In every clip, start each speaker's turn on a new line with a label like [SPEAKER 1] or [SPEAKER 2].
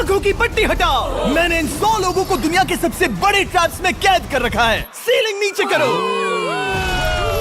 [SPEAKER 1] आंखों की पट्टी हटाओ। मैंने इन 100 लोगों को दुनिया के सबसे बड़े ट्रैप्स में कैद कर रखा है। सीलिंग नीचे करो।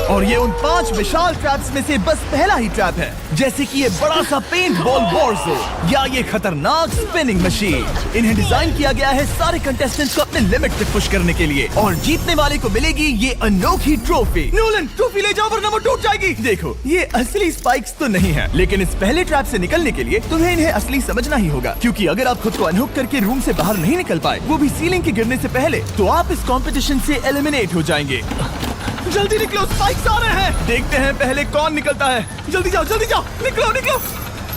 [SPEAKER 1] और ये उन 5 विशाल ट्रैप्स में से बस पहला ही ट्रैप है, जैसे कि ये बड़ा सा पेंट बॉल बोर्सो या ये खतरनाक स्पिनिंग मशीन। इन्हें डिजाइन किया गया है सारे कंटेस्टेंट्स को अपने लिमिट पे पुश करने के लिए, और जीतने वाले को मिलेगी ये अनोखी ट्रॉफी। नोलन, ट्रॉफी ले जाओ वरना वो टूट जाएगी। देखो, ये असली स्पाइक्स तो नहीं है, लेकिन इस पहले ट्रैप से निकलने के लिए तुम्हें इन्हें असली समझना ही होगा, क्योंकि अगर आप खुद को अनहुक करके रूम से बाहर नहीं निकल पाए, वो भी सीलिंग के गिरने से पहले, तो आप इस कॉम्पिटिशन से एलिमिनेट हो जाएंगे। जल्दी निकलो, स्पाइक्स आ रहे हैं। देखते हैं पहले कौन निकलता है। जल्दी जाओ, जल्दी जाओ, निकलो निकलो,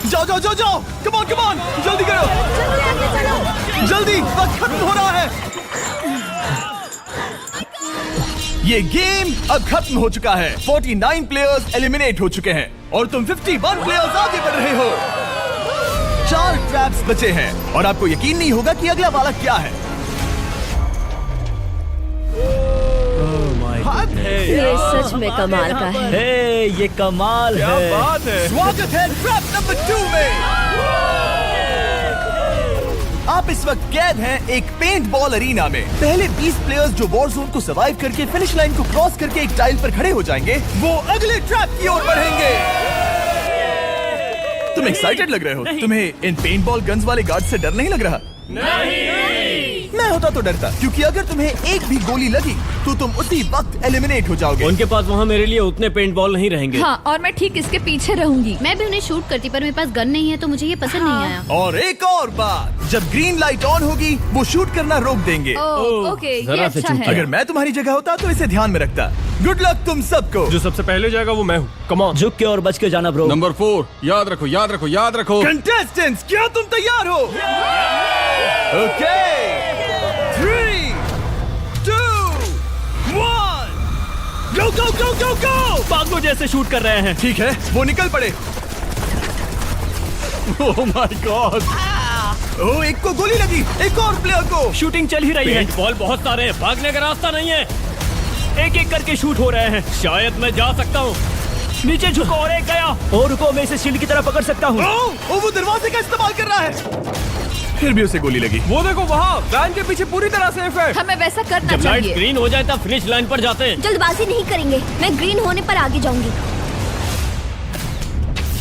[SPEAKER 1] जाओ जाओ जाओ जाओ, कम ऑन कम ऑन, जल्दी करो, जल्दी, वक्त खत्म हो रहा है। ये गेम अब खत्म हो चुका है। 49 प्लेयर्स एलिमिनेट हो चुके हैं और तुम 51 प्लेयर्स आगे बढ़ रहे हो। 4 ट्रैप्स बचे हैं और आपको यकीन नहीं होगा कि अगला वाला क्या है।
[SPEAKER 2] ये सच में कमाल का है।
[SPEAKER 3] हे, ये कमाल
[SPEAKER 1] क्या
[SPEAKER 3] है।
[SPEAKER 1] बात है। स्वागत है ट्रैप नंबर 2 में। आप इस वक्त कैद हैं एक पेंट बॉल अरीना में। पहले 20 प्लेयर्स जो वॉर जोन को सर्वाइव करके फिनिश लाइन को क्रॉस करके एक टाइल पर खड़े हो जाएंगे, वो अगले ट्रैप की ओर बढ़ेंगे। तुम एक्साइटेड लग रहे हो। तुम्हें इन पेंट बॉल गन्स वाले गार्ड से डर नहीं लग रहा? मैं होता तो डरता, क्योंकि अगर तुम्हें एक भी गोली लगी तो तुम उसी वक्त एलिमिनेट हो जाओगे।
[SPEAKER 3] उनके पास वहाँ मेरे लिए उतने पेंट बॉल नहीं रहेंगे।
[SPEAKER 4] हाँ, और मैं ठीक इसके पीछे रहूंगी।
[SPEAKER 5] मैं भी उन्हें शूट करती, पर मेरे पास गन नहीं है तो मुझे ये पसंद नहीं आया।
[SPEAKER 1] और एक और बात, जब ग्रीन लाइट ऑन होगी वो शूट करना रोक देंगे।
[SPEAKER 4] ओके, ये
[SPEAKER 3] जरा से
[SPEAKER 4] अच्छा
[SPEAKER 3] चूक
[SPEAKER 4] है।
[SPEAKER 1] अगर मैं तुम्हारी जगह होता तो इसे ध्यान में रखता। गुड लक तुम सबको।
[SPEAKER 6] जो सबसे पहले जाएगा वो मैं हूँ। Come on.
[SPEAKER 3] झुक के और बच के जाना ब्रो।
[SPEAKER 6] नंबर 4, याद रखो याद रखो याद रखो।
[SPEAKER 1] कंटेस्टेंट्स, क्या तुम तैयार हो? ओके, 3, 2, 1, गो गो गो गो गो।
[SPEAKER 3] पागलों जैसे शूट कर रहे हैं।
[SPEAKER 1] ठीक है, वो निकल पड़े।
[SPEAKER 6] ओह माय गॉड।
[SPEAKER 1] ओह, एक को गोली लगी, एक और प्लेयर को।
[SPEAKER 3] शूटिंग चल ही रही है। पेंट बॉल बहुत सारे हैं, भागने का रास्ता नहीं है। एक एक करके शूट हो रहे हैं। शायद मैं जा सकता हूँ। नीचे झुको और एक गया। और रुको, मैं इसे शील्ड की तरह पकड़ सकता हूँ।
[SPEAKER 1] ओह, वो दरवाजे का इस्तेमाल कर रहा है। फिर भी उसे गोली लगी।
[SPEAKER 6] वो देखो वहाँ, वैन के पीछे पूरी तरह सेफ है।
[SPEAKER 4] हमें वैसा करना
[SPEAKER 3] जब लाइट
[SPEAKER 4] चाहिए।
[SPEAKER 3] ग्रीन हो जाए तब फिनिश लाइन पर जाते हैं।
[SPEAKER 2] जल्दबाजी नहीं करेंगे, मैं ग्रीन होने पर आगे जाऊंगी।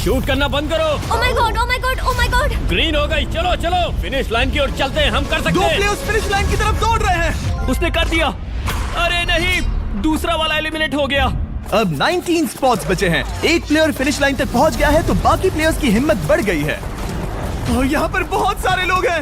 [SPEAKER 3] शूट करना बंद करो।
[SPEAKER 2] ओह my God, oh my God, oh my God.
[SPEAKER 3] Green हो गई, चलो चलो फिनिश लाइन की ओर चलते हैं। हम कर सकते
[SPEAKER 1] 2
[SPEAKER 3] हैं।
[SPEAKER 1] प्लेयर्स फिनिश लाइन की तरफ दौड़ रहे हैं।
[SPEAKER 3] उसने कर दिया। अरे नहीं, दूसरा वाला एलिमिनेट हो गया।
[SPEAKER 1] अब 19 स्पॉट्स बचे हैं। एक प्लेयर फिनिश लाइन तक पहुंच गया है तो बाकी प्लेयर्स की हिम्मत बढ़ गई है। और यहाँ पर बहुत सारे लोग हैं।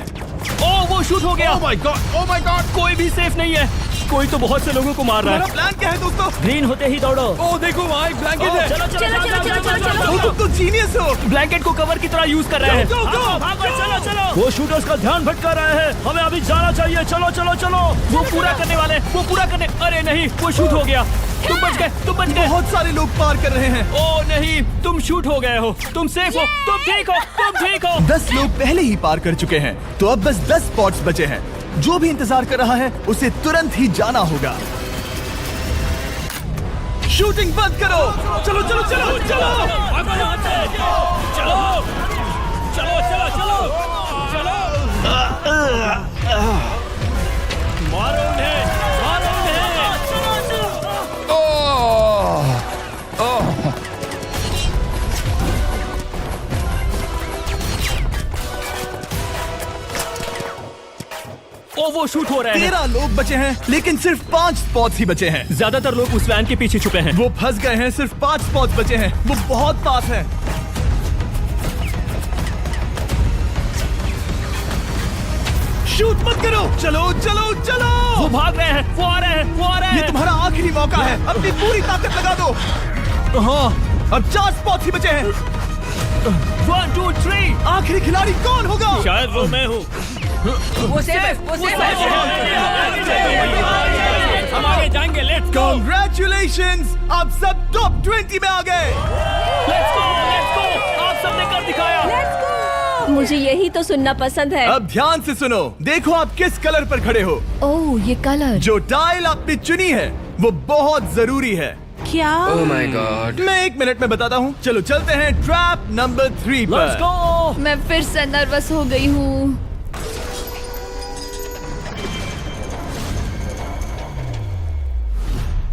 [SPEAKER 3] ओह, वो शूट हो गया।
[SPEAKER 6] ओह my God, oh my God.
[SPEAKER 3] कोई भी सेफ नहीं है। कोई तो बहुत से लोगों को मार रहा
[SPEAKER 1] हमारा
[SPEAKER 3] है।
[SPEAKER 1] प्लान क्या है दोस्तों?
[SPEAKER 3] ग्रीन होते ही दौड़ो।
[SPEAKER 6] ओह देखो वहाँ एक ब्लैंकेट है।
[SPEAKER 3] चलो चलो
[SPEAKER 2] चलो, चलो, चलो, चलो, चलो।
[SPEAKER 1] वो तुम तो जीनियस हो।
[SPEAKER 3] ब्लैंकेट को कवर की तरह यूज कर रहे हैं।
[SPEAKER 1] go, go,
[SPEAKER 3] भागो, भागो, चलो चलो। वो शूटर्स का ध्यान भटका रहे हैं। हमें अभी जाना चाहिए। चलो चलो चलो। वो पूरा करने वाले, वो पूरा करने। अरे नहीं, वो शूट हो गया। तुम बच गए, तुम बच गए।
[SPEAKER 1] बहुत सारे लोग पार कर रहे हैं।
[SPEAKER 3] ओह नहीं, तुम शूट हो गए हो। तुम सेफ हो, तुम ठीक हो, तुम ठीक हो।
[SPEAKER 1] 10 लोग पहले ही पार कर चुके हैं, तो अब बस 10 स्पॉट्स बचे हैं। जो भी इंतजार कर रहा है उसे तुरंत ही जाना होगा। शूटिंग बंद करो। चलो चलो चलो चलो।
[SPEAKER 3] भागो यहाँ से। चलो चलो चलो चलो चलो। मारो उन्हें, मारो उन्हें। ओ, वो शूट हो रहे हैं।
[SPEAKER 1] 13 लोग बचे हैं, लेकिन सिर्फ 5 स्पॉट्स ही बचे हैं।
[SPEAKER 3] ज्यादातर लोग उस वैन के पीछे छुपे हैं।
[SPEAKER 1] वो फंस गए हैं। सिर्फ 5 स्पॉट्स बचे हैं। वो बहुत पास है। शूट मत करो। चलो चलो चलो।
[SPEAKER 3] वो भाग रहे हैं, वो आ रहे हैं, वो आ रहे
[SPEAKER 1] ये
[SPEAKER 3] हैं।
[SPEAKER 1] तुम्हारा आखिरी मौका है। अपनी पूरी ताकत लगा दो। हाँ, अब 4 स्पॉट्स ही बचे हैं।
[SPEAKER 3] 1 2 3।
[SPEAKER 1] आखिरी खिलाड़ी कौन होगा?
[SPEAKER 3] शायद वो मैं हूँ।
[SPEAKER 4] वो सेफ है, वो सेफ है।
[SPEAKER 3] हम आगे जाएंगे। Let's go,
[SPEAKER 1] Congratulations! आप सब टॉप 20 में आ गए।
[SPEAKER 3] Let's go, let's go. आप सबने कर दिखाया।
[SPEAKER 2] मुझे यही तो सुनना पसंद है।
[SPEAKER 1] अब ध्यान से सुनो। देखो आप किस कलर पर खड़े हो।
[SPEAKER 4] ओह, ये कलर।
[SPEAKER 1] जो टाइल आपने चुनी है वो बहुत जरूरी है।
[SPEAKER 4] क्या?
[SPEAKER 7] ओह माय गॉड।
[SPEAKER 1] मैं 1 मिनट में बताता हूँ। चलो चलते हैं ट्रैप नंबर 3
[SPEAKER 3] लेट्स
[SPEAKER 1] पर।
[SPEAKER 3] गो।
[SPEAKER 4] मैं फिर से नर्वस हो गई हूँ।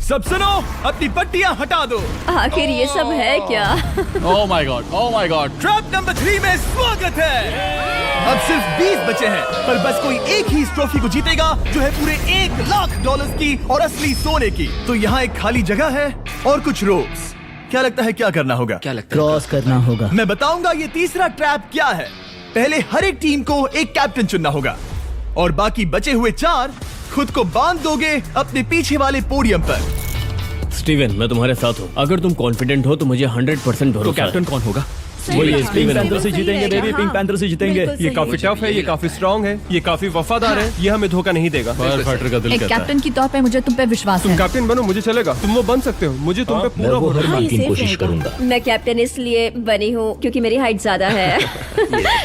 [SPEAKER 1] सब सुनो, अपनी पट्टियां हटा दो।
[SPEAKER 2] आखिर ये सब है क्या?
[SPEAKER 6] Oh my God. Oh my God.
[SPEAKER 1] Trap number 3 में स्वागत है। अब सिर्फ 20 बचे हैं, पर बस कोई एक ही इस ट्रॉफी को जीतेगा जो है पूरे $1,00,000 की और असली सोने की। तो यहाँ एक खाली जगह है और कुछ रोप्स। क्या लगता है क्या करना होगा?
[SPEAKER 3] क्या लगता
[SPEAKER 7] क्रॉस करना होगा।
[SPEAKER 1] मैं बताऊंगा ये तीसरा ट्रैप क्या है। पहले हर एक टीम को एक कैप्टन चुनना होगा और बाकी बचे हुए 4 खुद को बांध दोगे अपने पीछे वाले पोडियम पर।
[SPEAKER 3] स्टीवन, मैं तुम्हारे साथ हूँ। अगर तुम कॉन्फिडेंट हो तो मुझे 100% भरोसा। तो कैप्टन कौन होगा?
[SPEAKER 2] बोलिए,
[SPEAKER 3] पिंक पैंथर से जीतेंगे बेबी, पिंक पैंथर से जीतेंगे।
[SPEAKER 2] बिल्कुल
[SPEAKER 6] ये
[SPEAKER 2] सही
[SPEAKER 6] काफी टफ है, ये काफी स्ट्रांग है, ये काफी वफादार है, ये हमें धोखा नहीं देगा। फाइटर का दिल
[SPEAKER 4] एक कैप्टन की तौर पे मुझे तुम पे विश्वास
[SPEAKER 6] तुम
[SPEAKER 4] है।
[SPEAKER 6] कैप्टन बनो, मुझे चलेगा। तुम वो बन सकते हो, मुझे तुम पे
[SPEAKER 7] मैं
[SPEAKER 6] पूरा
[SPEAKER 7] वो हर
[SPEAKER 6] भरोसा
[SPEAKER 2] हाँ,
[SPEAKER 7] बार
[SPEAKER 2] ये
[SPEAKER 7] की
[SPEAKER 2] safe
[SPEAKER 7] कोशिश
[SPEAKER 2] रहेगा।
[SPEAKER 7] करूंगा।
[SPEAKER 2] मैं कैप्टन इसलिए बनी हूँ क्योंकि मेरी हाइट ज्यादा है।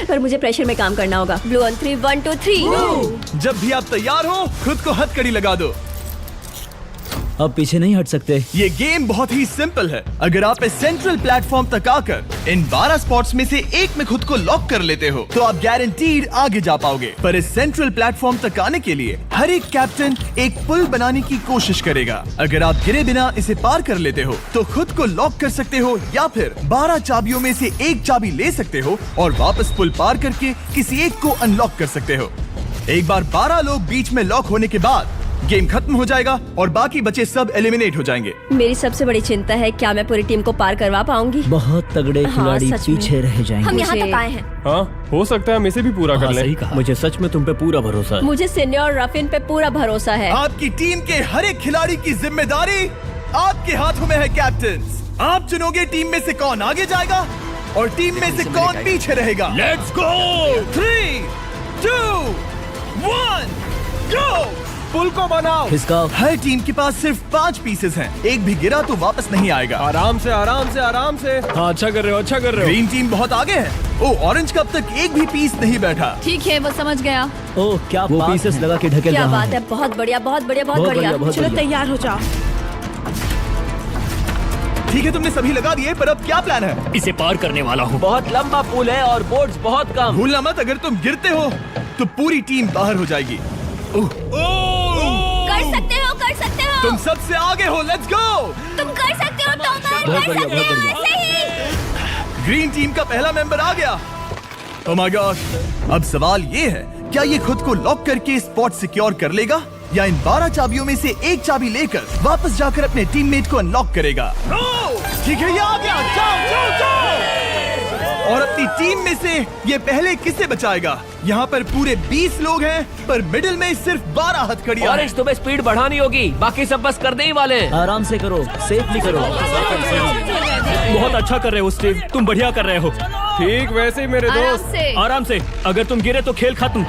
[SPEAKER 2] पर मुझे प्रेशर में काम करना होगा। Blue on 3, 1 2 3।
[SPEAKER 1] जब भी आप तैयार हो खुद को हथकड़ी लगा दो।
[SPEAKER 7] अब पीछे नहीं हट सकते।
[SPEAKER 1] ये गेम बहुत ही सिंपल है। अगर आप इस सेंट्रल प्लेटफॉर्म तक आकर इन 12 स्पॉट्स में से एक में खुद को लॉक कर लेते हो तो आप गारंटीड आगे जा पाओगे। पर इस सेंट्रल प्लेटफॉर्म तक आने के लिए हर एक कैप्टन एक पुल बनाने की कोशिश करेगा। अगर आप गिरे बिना इसे पार कर लेते हो तो खुद को लॉक कर सकते हो या फिर 12 चाबियों में से एक चाबी ले सकते हो और वापस पुल पार करके किसी एक को अनलॉक कर सकते हो। एक बार 12 लोग बीच में लॉक होने के बाद गेम खत्म हो जाएगा और बाकी बचे सब एलिमिनेट हो जाएंगे।
[SPEAKER 2] मेरी सबसे बड़ी चिंता है क्या मैं पूरी टीम को पार करवा पाऊंगी?
[SPEAKER 7] बहुत तगड़े
[SPEAKER 2] हाँ,
[SPEAKER 7] खिलाड़ी
[SPEAKER 2] सच में।
[SPEAKER 7] पीछे रह जाएंगे।
[SPEAKER 2] हम यहाँ
[SPEAKER 4] मुझे-
[SPEAKER 2] तक आए हैं।
[SPEAKER 6] हाँ, हो सकता है हम इसे भी पूरा कर लें।
[SPEAKER 7] सही कहा।
[SPEAKER 3] मुझे सच में तुम पे पूरा भरोसा है।
[SPEAKER 2] मुझे सीनियर रफिन पे पूरा भरोसा है।
[SPEAKER 1] आपकी टीम के हर एक खिलाड़ी की जिम्मेदारी आपके हाथों में है कैप्टन। आप चुनोगे टीम में से कौन आगे जाएगा और टीम में से कौन पीछे रहेगा।
[SPEAKER 3] Let's go.
[SPEAKER 1] 3 2 1 गो।
[SPEAKER 6] पुल को बनाओ।
[SPEAKER 7] खिसकाओ।
[SPEAKER 1] हर टीम के पास सिर्फ 5 पीसेस हैं। एक भी गिरा तो वापस नहीं आएगा।
[SPEAKER 6] आराम से, आराम से, आराम से। हाँ, अच्छा कर रहे हो, अच्छा कर रहे हो।
[SPEAKER 1] ग्रीन टीम बहुत आगे है। ओ, ऑरेंज कब तक एक भी पीस नहीं बैठा।
[SPEAKER 4] ठीक है, वो समझ गया।
[SPEAKER 7] ओह क्या
[SPEAKER 3] वो
[SPEAKER 7] बात
[SPEAKER 3] पीसेस
[SPEAKER 7] है।
[SPEAKER 3] लगा के ढकेल
[SPEAKER 2] क्या
[SPEAKER 3] रहा
[SPEAKER 2] बात
[SPEAKER 3] हूँ।
[SPEAKER 2] है, बहुत बढ़िया, बहुत बढ़िया, बहुत
[SPEAKER 7] बहुत
[SPEAKER 2] बढ़िया।
[SPEAKER 7] बढ़िया, बहुत
[SPEAKER 2] चलो
[SPEAKER 7] बढ़िया।
[SPEAKER 2] तैयार हो जाओ।
[SPEAKER 1] ठीक है, तुमने सभी लगा दिए, पर अब क्या प्लान है?
[SPEAKER 3] इसे पार करने वाला हूँ।
[SPEAKER 7] बहुत लंबा पुल है और बोर्ड्स बहुत कम।
[SPEAKER 1] भूलना मत, अगर तुम गिरते हो तो पूरी टीम बाहर हो जाएगी।
[SPEAKER 2] कर सकते हो, कर सकते हो।
[SPEAKER 1] तुम सबसे आगे हो, लेट्स गो।
[SPEAKER 2] तुम कर सकते हो, टॉमर,
[SPEAKER 7] बहुत
[SPEAKER 2] कर
[SPEAKER 7] बढ़िया,
[SPEAKER 2] सकते
[SPEAKER 7] बहुत
[SPEAKER 2] हो।
[SPEAKER 7] बढ़िया।
[SPEAKER 2] ऐसे ही।
[SPEAKER 1] ग्रीन टीम का पहला मेंबर आ गया। ओह माय गॉड। अब सवाल ये है, क्या ये खुद को लॉक करके स्पॉट सिक्योर कर लेगा या इन 12 चाबियों में से एक चाबी लेकर वापस जाकर अपने टीममेट को अनलॉक करेगा? ठीक है, ये आ गया। जाओ जाओ जाओ। और अपनी टीम में से ये पहले किसे बचाएगा? यहाँ पर पूरे 20 लोग हैं, पर मिडिल में सिर्फ 12 हथकड़ियां हैं।
[SPEAKER 8] तुम्हें स्पीड बढ़ानी होगी, बाकी सब बस करने ही वाले हैं।
[SPEAKER 7] आराम से करो, सेफली करो।
[SPEAKER 3] बहुत अच्छा कर रहे हो स्टीव, तुम बढ़िया कर रहे हो।
[SPEAKER 6] ठीक वैसे ही मेरे
[SPEAKER 4] आराम
[SPEAKER 6] दोस्त।
[SPEAKER 4] से।
[SPEAKER 3] आराम से। अगर तुम गिरे तो खेल खत्म।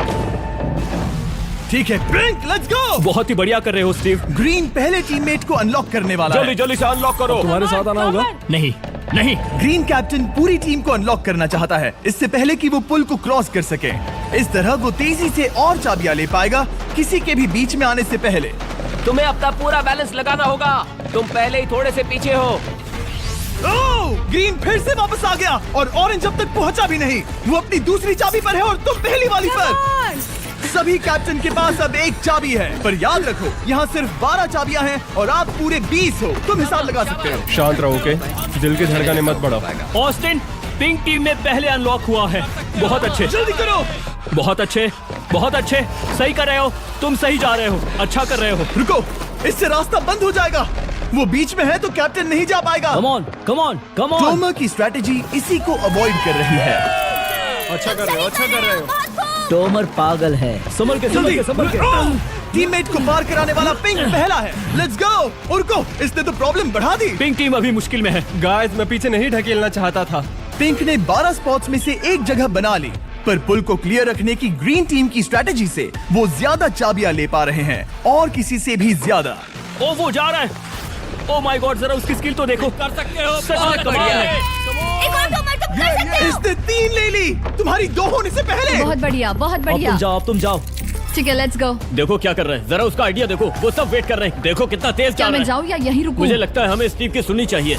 [SPEAKER 1] ठीक है, ब्लिंक, लेट्स गो।
[SPEAKER 3] बहुत ही बढ़िया कर रहे हो स्टीव।
[SPEAKER 1] ग्रीन पहले टीममेट को अनलॉक करने वाला है।
[SPEAKER 3] जल्दी से अनलॉक करो।
[SPEAKER 6] तुम्हारे साथ आना होगा।
[SPEAKER 3] नहीं नहीं।
[SPEAKER 1] ग्रीन कैप्टन पूरी टीम को अनलॉक करना चाहता है, इससे पहले कि वो पुल को क्रॉस कर सके। इस तरह वो तेजी से और चाबियां ले पाएगा, किसी के भी बीच में आने से पहले।
[SPEAKER 8] तुम्हें अपना पूरा बैलेंस लगाना होगा, तुम पहले ही थोड़े से पीछे हो।
[SPEAKER 1] ओह, ग्रीन फिर से वापस आ गया और ऑरेंज अब तक पहुंचा भी नहीं। वो अपनी दूसरी चाबी पर है और तुम पहली वाली पर। सभी कैप्टन के पास अब एक चाबी है, पर याद रखो यहाँ सिर्फ 12 चाबियां हैं और आप पूरे 20 हो। तुम हिसाब लगा सकते हो।
[SPEAKER 6] शांत रहो, ओके? दिल की धड़कनें मत बढ़ाओ।
[SPEAKER 3] ऑस्टिन, पिंक टीम में पहले अनलॉक हुआ है। बहुत अच्छे,
[SPEAKER 1] जल्दी करो।
[SPEAKER 3] बहुत अच्छे, बहुत अच्छे। सही कर रहे हो, तुम सही जा रहे हो, अच्छा कर रहे हो।
[SPEAKER 1] रुको, इससे रास्ता बंद हो जाएगा। वो बीच में है तो कैप्टन नहीं जा पाएगा।
[SPEAKER 7] Come on, come on, come on.
[SPEAKER 1] Tomer की स्ट्रेटेजी इसी को अवॉइड कर रही है।
[SPEAKER 6] अच्छा कर रहे हो, अच्छा कर रहे हो।
[SPEAKER 7] टोमर पागल है।
[SPEAKER 3] संभल के, संभल के, संभल के।
[SPEAKER 1] टीममेट को पार कराने वाला पिंक पहला है। Let's go. रुको, इसने तो प्रॉब्लम बढ़ा दी।
[SPEAKER 3] पिंक टीम अभी मुश्किल में है।
[SPEAKER 6] गाइस, मैं पीछे नहीं ढकेलना चाहता था।
[SPEAKER 1] पिंक ने 12 स्पॉट्स में से एक जगह बना ली, पर पुल को क्लियर रखने की ग्रीन टीम की स्ट्रेटेजी से वो ज्यादा चाबियां ले पा रहे हैं और किसी से भी ज्यादा।
[SPEAKER 3] ओ वो जा रहा है। ओ माय गॉड, जरा उसकी स्किल तो देखो। कर सकते हो, सच में कमाल है।
[SPEAKER 2] एक और टॉमर, तुम कर सकते हो।
[SPEAKER 1] इसने 3 ले ली, तुम्हारी 2 होने से पहले।
[SPEAKER 4] बहुत बढ़िया, बहुत
[SPEAKER 7] अब
[SPEAKER 4] बढ़िया।
[SPEAKER 7] तुम जाओ, अब तुम जाओ।
[SPEAKER 4] ठीक है, लेट्स गो।
[SPEAKER 3] देखो क्या कर रहे हैं, जरा उसका आइडिया देखो। वो सब वेट कर रहे हैं, देखो कितना तेज
[SPEAKER 4] क्या
[SPEAKER 3] चल
[SPEAKER 4] मैं
[SPEAKER 3] रहा है।
[SPEAKER 4] जाऊँ या यहीं रुकूं?
[SPEAKER 3] मुझे लगता है हमें स्टीव की सुननी चाहिए।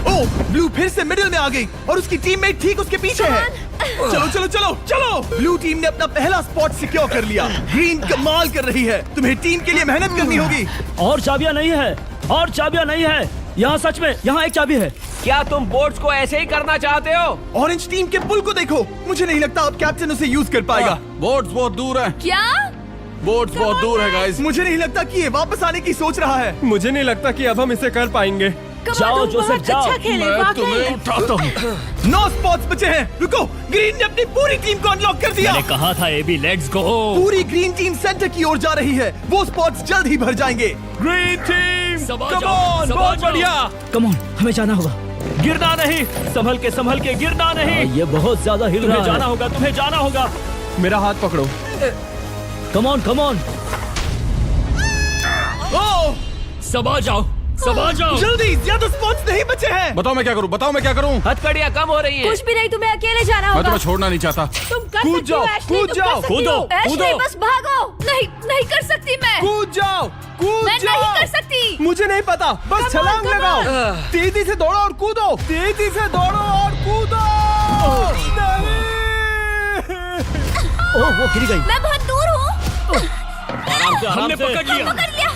[SPEAKER 1] ओ, ब्लू फिर से मिडिल में आ गई और उसकी टीममेट ठीक उसके पीछे है। चलो चलो चलो चलो। ब्लू टीम ने अपना पहला स्पॉट सिक्योर कर लिया। ग्रीन कमाल कर रही है, तुम्हें टीम के लिए मेहनत करनी होगी।
[SPEAKER 3] और चाबियां नहीं है,
[SPEAKER 7] और चाबियां नहीं है यहाँ, सच में यहाँ एक चाबी है।
[SPEAKER 8] क्या तुम बोट्स को ऐसे ही करना चाहते हो?
[SPEAKER 1] ऑरेंज टीम के पुल को देखो, मुझे नहीं लगता अब कैप्टन उसे यूज कर पाएगा।
[SPEAKER 9] बोट्स बहुत दूर है,
[SPEAKER 4] क्या?
[SPEAKER 9] बोट्स बहुत दूर है गाइस।
[SPEAKER 1] मुझे नहीं लगता कि ये वापस आने की सोच रहा है।
[SPEAKER 6] मुझे नहीं लगता कि अब हम इसे कर पाएंगे।
[SPEAKER 7] जाओ जोसेफ जाओ।
[SPEAKER 9] मैं तुम्हें उठाता हूँ।
[SPEAKER 1] 9 स्पॉट्स बचे हैं। रुको, ग्रीन ने अपनी पूरी टीम को अनलॉक कर दिया।
[SPEAKER 3] मैंने कहा था एबी, लेट्स गो।
[SPEAKER 1] पूरी ग्रीन टीम सेंटर की ओर जा रही है। वो स्पॉट्स जल्द ही भर जाएंगे।
[SPEAKER 6] ग्रीन टीम,
[SPEAKER 3] सबा
[SPEAKER 6] कम
[SPEAKER 3] जाओ,
[SPEAKER 6] ऑन,
[SPEAKER 3] सबा
[SPEAKER 6] बहुत
[SPEAKER 3] जाओ।
[SPEAKER 6] बढ़िया।
[SPEAKER 7] कम ऑन, हमें जाना होगा।
[SPEAKER 3] गिरना नहीं, संभल के गिरना नहीं।
[SPEAKER 7] ये बहुत ज्यादा हिल
[SPEAKER 3] तुम्हें
[SPEAKER 7] रहा
[SPEAKER 3] जाना
[SPEAKER 7] है।
[SPEAKER 3] होगा, तुम्हें जाना होगा।
[SPEAKER 6] मेरा हाथ पकड़ो।
[SPEAKER 7] कम ऑन कम ऑन।
[SPEAKER 1] ओह,
[SPEAKER 3] सबा जाओ, सबा जाओ।
[SPEAKER 1] जल्दी, ज्यादा स्पॉट्स नहीं बचे हैं।
[SPEAKER 9] बताओ मैं क्या करूँ, बताओ मैं क्या करूँ।
[SPEAKER 8] हथकड़ियाँ कम हो रही हैं।
[SPEAKER 2] कुछ भी नहीं, तुम्हें अकेले जाना
[SPEAKER 9] मैं
[SPEAKER 2] होगा।
[SPEAKER 9] तुम्हें छोड़ना नहीं चाहता।
[SPEAKER 2] तुम कर
[SPEAKER 1] कूद
[SPEAKER 2] सकती हो,
[SPEAKER 1] जाओ,
[SPEAKER 2] एशली,
[SPEAKER 1] कूद
[SPEAKER 2] तुम
[SPEAKER 1] जाओ,
[SPEAKER 2] कर सकती हो।
[SPEAKER 3] कूदो,
[SPEAKER 2] एशली,
[SPEAKER 3] कूदो।
[SPEAKER 2] बस भागो। नहीं, नहीं कर सकती मैं।
[SPEAKER 1] कूद जाओ, कूद
[SPEAKER 2] मैं
[SPEAKER 1] जाओ।
[SPEAKER 2] नहीं कर सकती।
[SPEAKER 1] मुझे नहीं पता, बस छलांग लगाओ। तेजी से दौड़ो और कूदो, तेजी से दौड़ो और कूदो। नहीं।
[SPEAKER 7] ओह वो गिर गई।
[SPEAKER 2] मैं बहुत दूर हूँ।
[SPEAKER 3] हमने पकड़ लिया।
[SPEAKER 2] पकड़ लिया।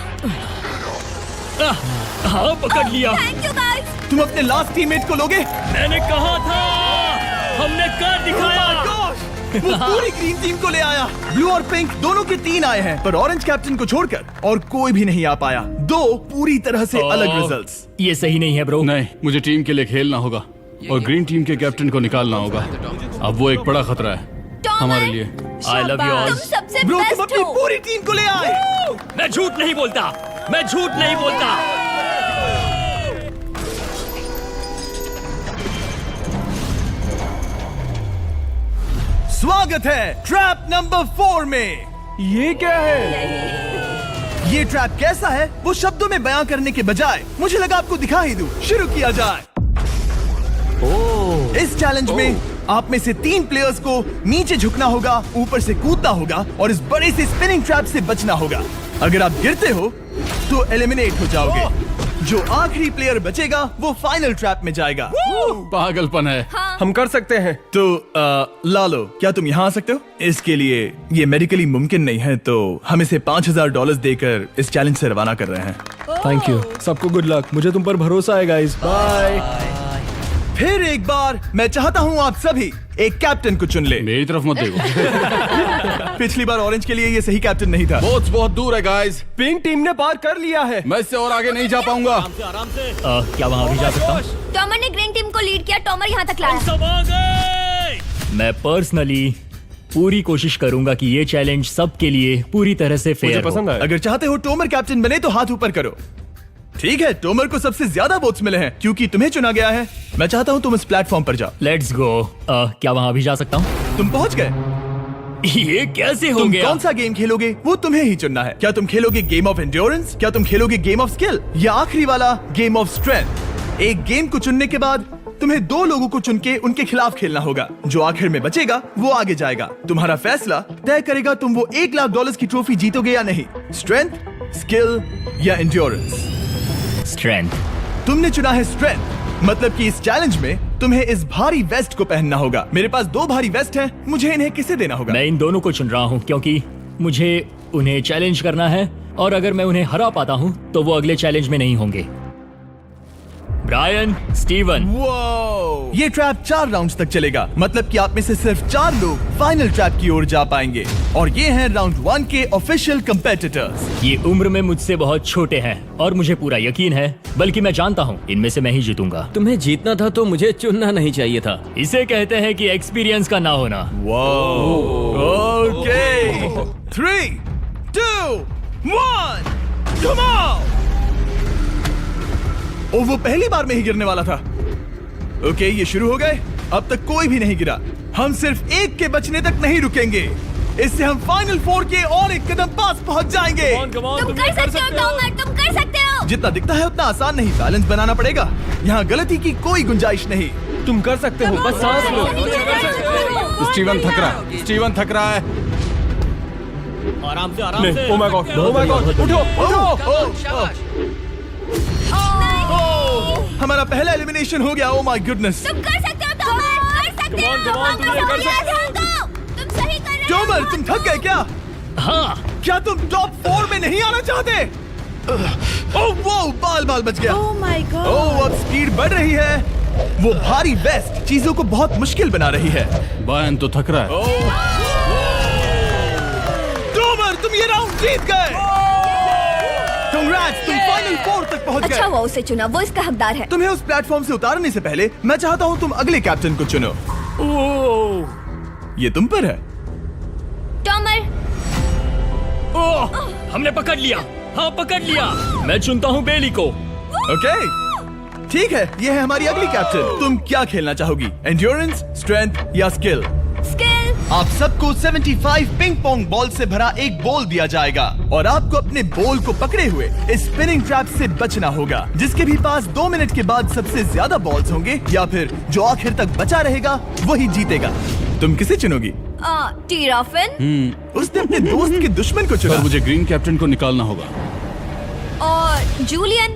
[SPEAKER 3] हाँ, पकड़ लिया।
[SPEAKER 2] Thank you guys.
[SPEAKER 1] तुम अपने लास्ट टीममेट को लोगे?
[SPEAKER 3] मैंने कहा था, हमने कर दिखाया।
[SPEAKER 1] Oh my gosh! वो पूरी ग्रीन टीम को ले आया। ब्लू और पिंक दोनों के 3 आए हैं, पर ऑरेंज कैप्टन को छोड़कर और कोई भी नहीं आ पाया। 2 पूरी तरह से अलग रिजल्ट्स।
[SPEAKER 3] ये सही नहीं है ब्रो।
[SPEAKER 9] नहीं, मुझे टीम के लिए खेलना होगा और ग्रीन टीम के कैप्टन को निकालना होगा। अब वो एक बड़ा खतरा है हमारे लिए।
[SPEAKER 3] I love you all.
[SPEAKER 2] तुम सबसे
[SPEAKER 1] ब्रो, तुम
[SPEAKER 2] बेस्ट
[SPEAKER 1] अपनी
[SPEAKER 2] हो।
[SPEAKER 1] पूरी टीम को ले आए।
[SPEAKER 3] मैं झूठ नहीं बोलता, मैं झूठ नहीं बोलता।
[SPEAKER 1] स्वागत है ट्रैप नंबर 4 में।
[SPEAKER 6] ये क्या है?
[SPEAKER 1] ये ट्रैप कैसा है वो शब्दों में बयां करने के बजाय मुझे लगा आपको दिखा ही दूं। शुरू किया जाए। इस चैलेंज में आप में से 3 प्लेयर्स को नीचे झुकना होगा, ऊपर से कूदना होगा और इस बड़े से स्पिनिंग ट्रैप से बचना होगा। अगर आप गिरते हो तो एलिमिनेट हो जाओगे। जो आखिरी प्लेयर बचेगा वो फाइनल ट्रैप में जाएगा।
[SPEAKER 9] पागलपन है।
[SPEAKER 6] हम कर सकते हैं।
[SPEAKER 1] तो लालो, क्या तुम यहाँ आ सकते हो? इसके लिए ये मेडिकली मुमकिन नहीं है, तो हम इसे $5000 देकर इस चैलेंज से रवाना कर रहे हैं।
[SPEAKER 6] Thank you. सबको गुड लक। मुझे तुम पर भरोसा है गाइस। बाय।
[SPEAKER 1] फिर एक बार मैं चाहता हूँ आप सभी एक कैप्टन को चुन ले।
[SPEAKER 9] मेरी तरफ मत देखो।
[SPEAKER 1] पिछली बार ऑरेंज के लिए ये सही कैप्टन नहीं था।
[SPEAKER 9] बोट्स बहुत दूर है गाइस।
[SPEAKER 6] पिंक टीम ने पार कर लिया है।
[SPEAKER 9] मैं इससे और आगे नहीं जा पाऊंगा।
[SPEAKER 3] आराम से। क्या वहाँ भी जा सकता हूँ?
[SPEAKER 2] टॉमर ने ग्रीन टीम को लीड किया, टॉमर यहाँ तक लाया।
[SPEAKER 3] सब आ गए। मैं पर्सनली पूरी कोशिश करूंगा कि ये चैलेंज सबके लिए पूरी तरह से
[SPEAKER 6] मुझे
[SPEAKER 3] फेयर हो।
[SPEAKER 6] पसंद आया।
[SPEAKER 1] अगर चाहते हो टोमर कैप्टन बने तो हाथ ऊपर करो। ठीक है, टोमर को सबसे ज्यादा वोट्स मिले हैं क्योंकि तुम्हें चुना गया है। मैं चाहता हूँ तुम इस प्लेटफॉर्म पर जाओ।
[SPEAKER 3] Let's go. क्या वहाँ भी जा सकता हूँ?
[SPEAKER 1] तुम पहुँच गए।
[SPEAKER 3] ये कैसे हो
[SPEAKER 1] तुम
[SPEAKER 3] गया?
[SPEAKER 1] कौन सा गेम खेलोगे वो तुम्हें ही चुनना है। क्या तुम खेलोगे गेम ऑफ एंड्योरेंस, क्या तुम खेलोगे गेम ऑफ स्किल, या आखिरी वाला गेम ऑफ स्ट्रेंथ? एक गेम को चुनने के बाद तुम्हें 2 लोगों को चुन के उनके खिलाफ खेलना होगा। जो आखिर में बचेगा वो आगे जाएगा। तुम्हारा फैसला तय करेगा तुम वो $1,00,000 की ट्रॉफी जीतोगे या नहीं। स्ट्रेंथ, स्किल या एंड्योरेंस।
[SPEAKER 3] स्ट्रेंथ।
[SPEAKER 1] तुमने चुना है स्ट्रेंथ, मतलब कि इस चैलेंज में तुम्हें इस भारी वेस्ट को पहनना होगा। मेरे पास 2 भारी वेस्ट हैं, मुझे इन्हें किसे देना होगा?
[SPEAKER 3] मैं इन दोनों को चुन रहा हूँ क्योंकि मुझे उन्हें चैलेंज करना है और अगर मैं उन्हें हरा पाता हूँ तो वो अगले चैलेंज में नहीं होंगे। Brian, Steven.
[SPEAKER 1] वो ये ट्रैप 4 राउंड्स तक चलेगा, मतलब कि आप में से सिर्फ 4 लोग फाइनल ट्रैप की ओर जा पाएंगे और ये हैं राउंड 1 के ऑफिशियल कंपेटिटर्स।
[SPEAKER 3] ये उम्र में मुझसे बहुत छोटे हैं और मुझे पूरा यकीन है, बल्कि मैं जानता हूँ इनमें से मैं ही जीतूंगा।
[SPEAKER 7] तुम्हें जीतना था तो मुझे चुनना नहीं चाहिए था।
[SPEAKER 3] इसे कहते हैं कि एक्सपीरियंस का ना होना।
[SPEAKER 1] Okay, 3, 2, 1, come on. ओ, वो पहली बार में ही गिरने वाला था। ओके, ये शुरू हो गए। अब तक कोई भी नहीं गिरा। हम सिर्फ एक के बचने तक नहीं रुकेंगे। इससे हम फाइनल 4 के और एक कदम पास पहुंच जाएंगे।
[SPEAKER 2] तुम कर सकते हो टॉमर, तुम कर सकते हो।
[SPEAKER 1] जितना दिखता है उतना आसान नहीं, बैलेंस बनाना पड़ेगा। यहाँ गलती की कोई गुंजाइश नहीं।
[SPEAKER 6] तुम कर सकते हो, बस सांस लो।
[SPEAKER 9] स्टीवन थक रहा है। स्टीवन थक रहा है।
[SPEAKER 3] आराम से, आराम
[SPEAKER 6] नहीं,
[SPEAKER 3] से।
[SPEAKER 6] oh my God, oh my God, उठो, उठो।
[SPEAKER 1] हमारा पहला एलिमिनेशन हो गया। Oh my goodness.
[SPEAKER 2] तुम कर सकते हो टॉमर, कर सकते हो।
[SPEAKER 3] come on, तुम कर सकते
[SPEAKER 2] हो। तुम सही कर रहे हो।
[SPEAKER 1] टोमर, तुम थक गए क्या?
[SPEAKER 3] हाँ,
[SPEAKER 1] क्या तुम टॉप 4 में नहीं आना चाहते? ओह वो बाल बच गया।
[SPEAKER 2] Oh my God.
[SPEAKER 1] ओह अब स्पीड बढ़ रही है। वो भारी वेस्ट चीजों को बहुत मुश्किल बना रही है।
[SPEAKER 9] बायन तो थक रहा है।
[SPEAKER 1] डोबर तुम ये राउंड जीत गए। Congrats, तुम फाइनल 4 तक पहुंच गए।
[SPEAKER 2] अच्छा हुआ उसे चुना, वो इसका हकदार है।
[SPEAKER 1] तुम्हें उस प्लेटफॉर्म से उतारने से पहले मैं चाहता हूँ तुम अगले कैप्टन को चुनो। ये तुम पर है।
[SPEAKER 5] टॉमर,
[SPEAKER 3] ओह, हमने पकड़ लिया। हाँ पकड़ लिया। मैं चुनता हूँ बेली को।
[SPEAKER 1] ओके ठीक है, ये है हमारी अगली कैप्टन। तुम क्या खेलना चाहोगी, एंड्योरेंस, स्ट्रेंथ या स्किल?
[SPEAKER 5] स्किल।
[SPEAKER 1] आप सबको 75 पिंग पोंग बॉल से भरा एक बॉल दिया जाएगा और आपको अपने बॉल को पकड़े हुए इस स्पिनिंग ट्रैप से बचना होगा, जिसके भी पास 2 मिनट के बाद सबसे ज्यादा बॉल्स होंगे या फिर जो आखिर तक बचा रहेगा वही जीतेगा। तुम किसे चुनोगी?
[SPEAKER 2] टीराफिन
[SPEAKER 1] उसने अपने दोस्त के दुश्मन को
[SPEAKER 9] पर
[SPEAKER 1] चुना
[SPEAKER 9] मुझे ग्रीन कैप्टन को निकालना होगा।
[SPEAKER 2] और जूलियन।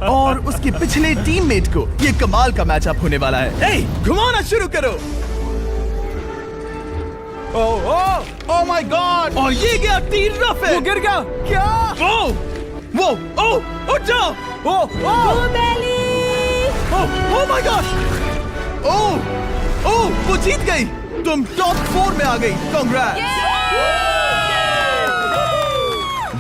[SPEAKER 1] और उसके पिछले टीममेट को। ये कमाल का मैचअप होने वाला है। ए, घुमाना शुरू करो। ओह माय गॉड! और ये गया टीराफिन। वो गिर गया। क्या? वो उठ जाओ। ओह माय गॉड! ओह वो जीत गई। तुम टॉप 4 में आ गई। कांग्रेट्स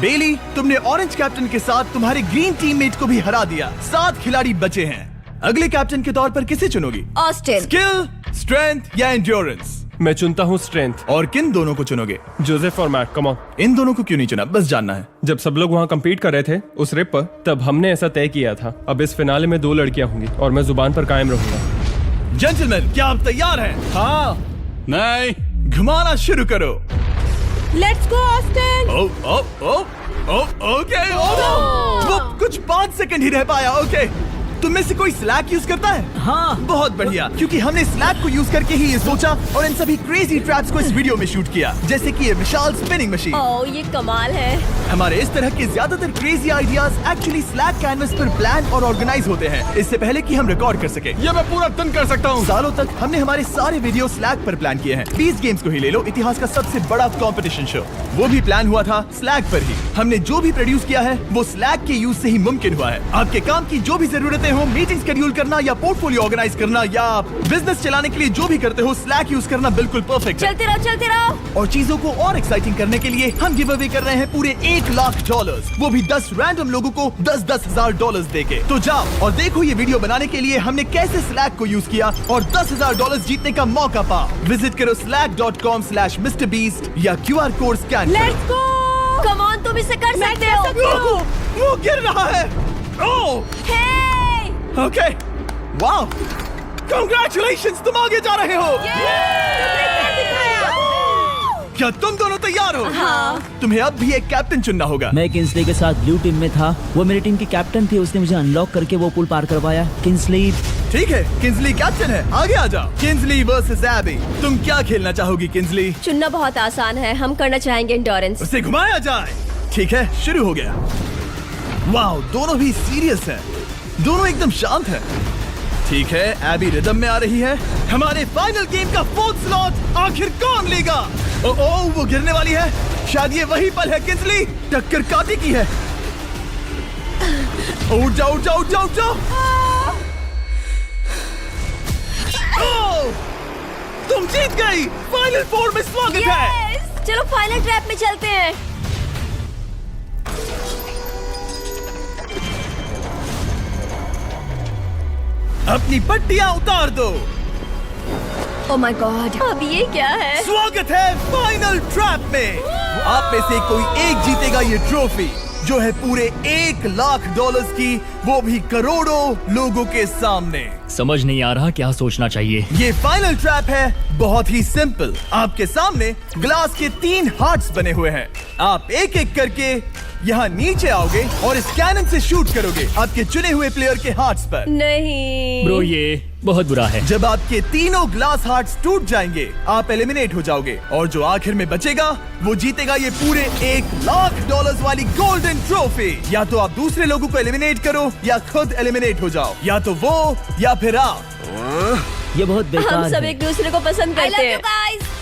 [SPEAKER 1] बेली, तुमने ऑरेंज कैप्टन के साथ तुम्हारे ग्रीन टीममेट को भी हरा दिया। 7 खिलाड़ी बचे हैं। अगले कैप्टन के तौर पर किसे चुनोगी?
[SPEAKER 2] ऑस्टिन।
[SPEAKER 1] स्किल, स्ट्रेंथ या एंड्योरेंस?
[SPEAKER 6] मैं चुनता हूँ स्ट्रेंथ।
[SPEAKER 1] और किन दोनों को चुनोगे?
[SPEAKER 6] जोसेफ और मैट, कम ऑन।
[SPEAKER 1] इन दोनों को क्यों नहीं चुना, बस जानना है।
[SPEAKER 6] जब सब लोग वहाँ कम्पीट कर रहे थे उस रिप पर, तब हमने ऐसा तय किया था। अब इस फिनाले में 2 लड़कियां होंगी और मैं जुबान पर कायम रहूंगा।
[SPEAKER 1] जेंटलमैन, क्या आप तैयार हैं?
[SPEAKER 6] हाँ।
[SPEAKER 9] नहीं,
[SPEAKER 1] घुमाना शुरू करो।
[SPEAKER 2] Let's go Austin.
[SPEAKER 1] ओके। वो कुछ 5 सेकंड ही रह पाया। ओके, तुम में से कोई स्लैक यूज करता है?
[SPEAKER 7] हाँ।
[SPEAKER 1] बहुत बढ़िया, क्योंकि हमने स्लैक को यूज करके ही ये सोचा और इन सभी क्रेजी ट्रैप्स को इस वीडियो में शूट किया, जैसे कि ये विशाल स्पिनिंग मशीन।
[SPEAKER 2] ओह ये कमाल है।
[SPEAKER 1] हमारे इस तरह के ज्यादातर crazy ideas actually slack canvas पर प्लान और ऑर्गेनाइज होते हैं, इससे पहले कि हम रिकॉर्ड कर सके।
[SPEAKER 9] ये मैं पूरा दिन कर सकता हूँ।
[SPEAKER 1] सालों तक हमने हमारे सारे वीडियो स्लैक पर प्लान किए हैं। 20 गेम्स को ही ले लो, इतिहास का सबसे बड़ा कंपटीशन शो, वो भी प्लान हुआ था स्लैक पर ही। हमने जो भी प्रोड्यूस किया है वो स्लैक के यूज से ही मुमकिन हुआ है। आपके काम की जो भी जरूरतें हो, मीटिंग शेड्यूल करना या पोर्टफोलियो ऑर्गेनाइज करना या बिजनेस चलाने के लिए जो भी करते हो, स्लैक यूज करना बिल्कुल परफेक्ट है।
[SPEAKER 2] चलते रहो।
[SPEAKER 1] और चीजों को और एक्साइटिंग करने के लिए हम गिव अवे कर रहे हैं पूरे $1,00,000, वो भी 10 रैंडम लोगों को $10,000 देके। तो जाओ और देखो ये वीडियो बनाने के लिए हमने कैसे स्लैक को यूज किया और $10,000 जीतने का मौका पा। विजिट करो slack.com/MrBeast या QR कोड स्कैन करो।
[SPEAKER 2] Let's go. कम ऑन, तुम इसे कर सकते हो।
[SPEAKER 1] वो गिर रहा है। ओह ओके, वाओ, कांग्रेचुलेशंस, तुम आगे जा रहे हो। क्या तुम दोनों तैयार हो?
[SPEAKER 2] हाँ।
[SPEAKER 1] तुम्हें अब भी एक कैप्टन चुनना होगा।
[SPEAKER 7] मैं किंसली के साथ ब्लू टीम में था। वो मेरी टीम की कैप्टन थी, उसने मुझे अनलॉक करके वो पुल पार करवाया। किंसली।
[SPEAKER 1] ठीक है, किंसली कैप्टन है, आगे आ जाओ। किंसली वर्सेस एबी, तुम क्या खेलना चाहोगी किंसली?
[SPEAKER 2] चुनना बहुत आसान है, हम करना चाहेंगे एंड्योरेंस।
[SPEAKER 1] उसे घुमाया जाए। ठीक है, शुरू हो गया। वाओ, दोनों भी सीरियस हैं, दोनों एकदम शांत हैं। ठीक है, एबी रिदम में आ रही है। हमारे फाइनल गेम का 4th स्लॉट आखिर कौन लेगा? ओह वो गिरने वाली है। शायद ये वही पल है किंसली, टक्कर काटी की है। उठ जाओ। ओह, तुम जीत गई। फाइनल 4 में स्वागत है।
[SPEAKER 2] चलो फाइनल ट्रैप में चलते हैं।
[SPEAKER 1] अपनी पट्टियां उतार दो।
[SPEAKER 2] ओह माय गॉड, अब ये क्या है?
[SPEAKER 1] स्वागत है फाइनल ट्रैप में। आप में से कोई एक जीतेगा ये ट्रॉफी, जो है पूरे $1,00,000 की, वो भी करोड़ों लोगों के सामने।
[SPEAKER 3] समझ नहीं आ रहा क्या सोचना चाहिए।
[SPEAKER 1] ये फाइनल ट्रैप है, बहुत ही सिंपल। आपके सामने ग्लास के 3 हार्ट्स बने हुए हैं। आप एक एक करके यहाँ नीचे आओगे और इस कैनन से शूट करोगे आपके चुने हुए प्लेयर के हार्ट्स पर।
[SPEAKER 2] नहीं
[SPEAKER 3] ब्रो, ये बहुत बुरा है।
[SPEAKER 1] जब आपके तीनों ग्लास हार्ट्स टूट जाएंगे, आप एलिमिनेट हो जाओगे और जो आखिर में बचेगा वो जीतेगा ये पूरे $1,00,000 वाली गोल्डन ट्रॉफी। या तो आप दूसरे लोगों को एलिमिनेट करो या खुद एलिमिनेट हो जाओ, या तो वो या फिर आप।
[SPEAKER 7] ये बहुत बेकार
[SPEAKER 2] हम सब
[SPEAKER 7] है।
[SPEAKER 2] एक दूसरे को पसंद करते हैं।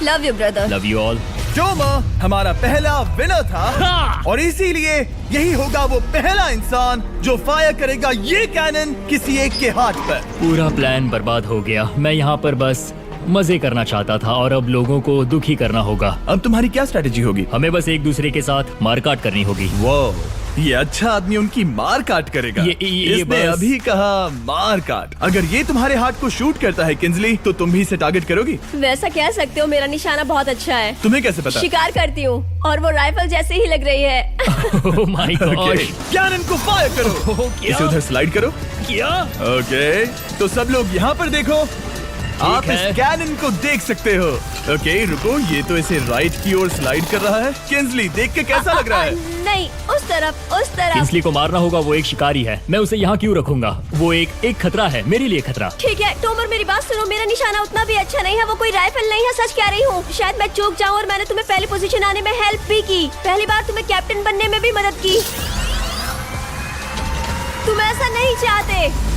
[SPEAKER 2] Love you brother.
[SPEAKER 3] Love you all.
[SPEAKER 1] Tomer हमारा पहला विनर था और इसीलिए यही होगा वो पहला इंसान जो फायर करेगा ये कैनन किसी एक के हाथ पर।
[SPEAKER 3] पूरा प्लान बर्बाद हो गया। मैं यहाँ पर बस मजे करना चाहता था और अब लोगों को दुखी करना होगा।
[SPEAKER 1] अब तुम्हारी क्या स्ट्रेटेजी होगी?
[SPEAKER 3] हमें बस एक दूसरे के साथ मारकाट करनी होगी।
[SPEAKER 1] वो ये अच्छा आदमी उनकी मार काट करेगा।
[SPEAKER 3] ये
[SPEAKER 1] इसने
[SPEAKER 3] बस-
[SPEAKER 1] अभी कहा मार काट। अगर ये तुम्हारे हार्ट को शूट करता है किंजली, तो तुम भी इसे टारगेट करोगी?
[SPEAKER 2] वैसा कह सकते हो, मेरा निशाना बहुत अच्छा है।
[SPEAKER 1] तुम्हें कैसे पता?
[SPEAKER 2] शिकार करती हूँ और वो राइफल जैसे ही लग रही है।
[SPEAKER 3] ओह माय गॉड।
[SPEAKER 1] कैनन को फायर करो। इसे उधर स्लाइड करो।
[SPEAKER 3] क्या?
[SPEAKER 1] ओके, तो सब लोग यहाँ पर देखो। आप
[SPEAKER 3] है।
[SPEAKER 1] इस कैनन को देख सकते हो। ओके, रुको, ये तो इसे राइट की ओर स्लाइड कर रहा है। किंजली, देख के कैसा लग रहा है?
[SPEAKER 2] नहीं, उस तरफ, उस तरफ।
[SPEAKER 3] किंस्ली को मारना होगा, वो एक शिकारी है। मैं उसे यहाँ क्यों रखूंगा? वो एक खतरा है, मेरे लिए खतरा।
[SPEAKER 2] ठीक है टोमर, मेरी बात सुनो। मेरा निशाना उतना भी अच्छा नहीं है, वो कोई राइफल नहीं है, सच कह रही हूँ। शायद मैं चूक जाऊँ और मैंने तुम्हें पहली पोजीशन आने में हेल्प भी की। पहली बार तुम्हें कैप्टन बनने में भी मदद की। तुम ऐसा नहीं चाहते।